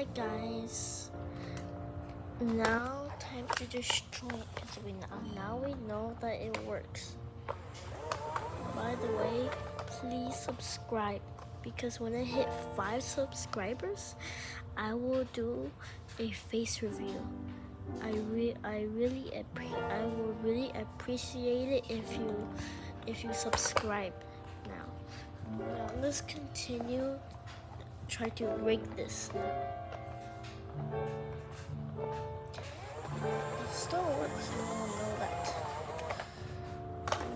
Alright guys, now time to destroy it because now we know that it works. By the way, please subscribe because when I hit 5 subscribers, I will do a face review. I will really appreciate it if you subscribe now. Now let's continue. Try to break this. It still works. No one know that.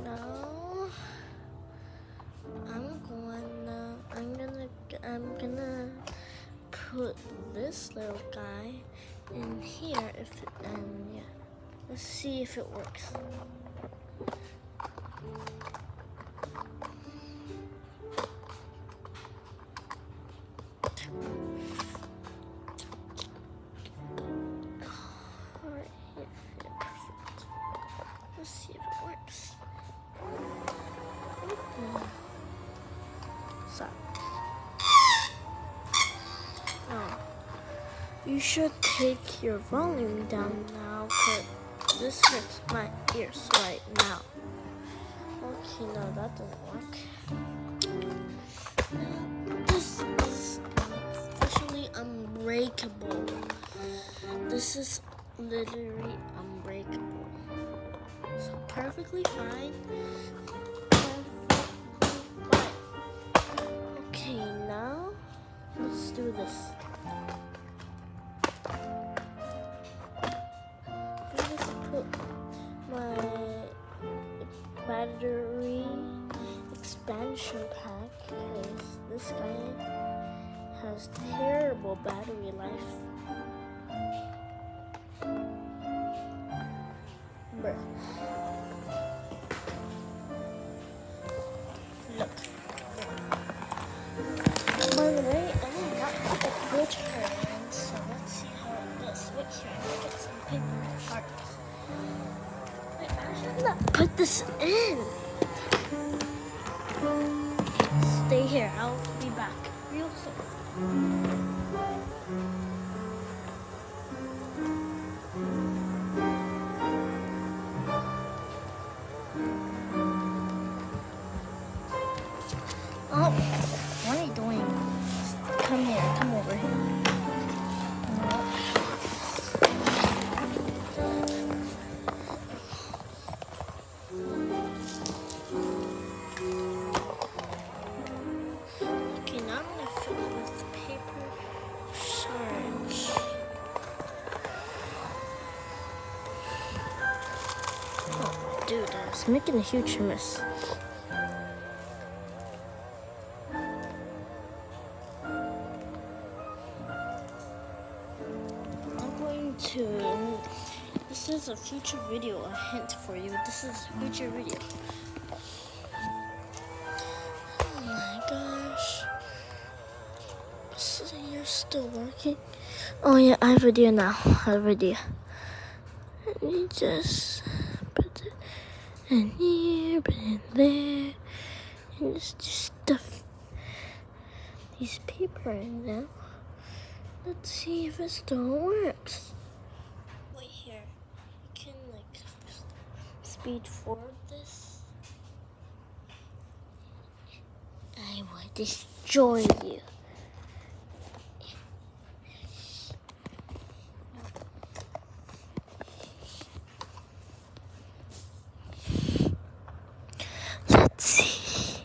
Now I'm gonna put this little guy in here and yeah. Let's see if it works. Alright, yeah, perfect. Let's see if it works. Sorry. Oh. You should take your volume down now, because this hurts my ears right now. Okay, no, that doesn't work. This is officially unbreakable. This is literally unbreakable. So perfectly fine. Okay, now let's do this. Let's put my battery expansion pack because this guy has terrible battery life. Bruh. Look. By the way, I did not put the filter in, so let's see how it does. Wait here, I'm gonna get some paper parts. Wait, I should not put this in. Stay here, I'll be back real soon. Oh, what are you doing? Come here, come over here. Okay, now I'm gonna fill it with paper shards. Oh, dude, it's making a huge mess. This is a future video, a hint for you. This is a future video. Oh my gosh. So you're still working? Oh yeah, I have a video now. I have a video. And you just put it in here, put it in there. And just stuff these paper in now. Let's see if it still works. Wait here. You can like speed forward this. I will destroy you. Let's see.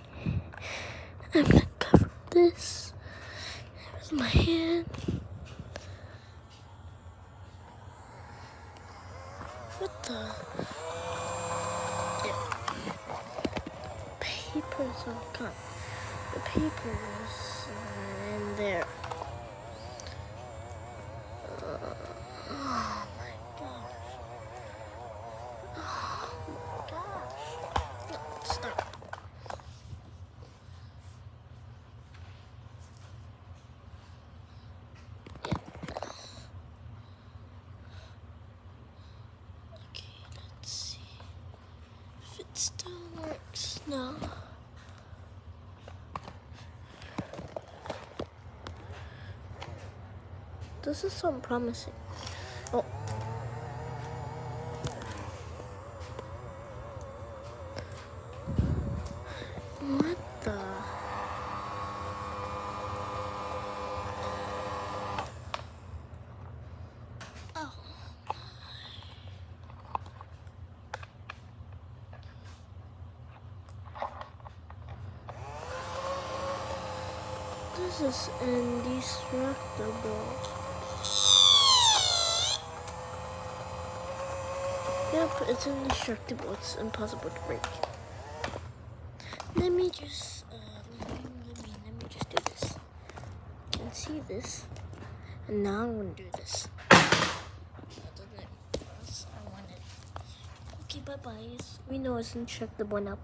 I'm gonna cover this with my hand. What the? Yeah. Papers are gone. The papers are in there. Oh my gosh. Oh my gosh. No, stop. It still works now. This is so promising. Oh. What the? Oh. This is indestructible. Yep, it's indestructible. It's impossible to break. Let me just do this. You can see this, and now I'm gonna do this. I want it. Okay, bye bye. We know it's indestructible now.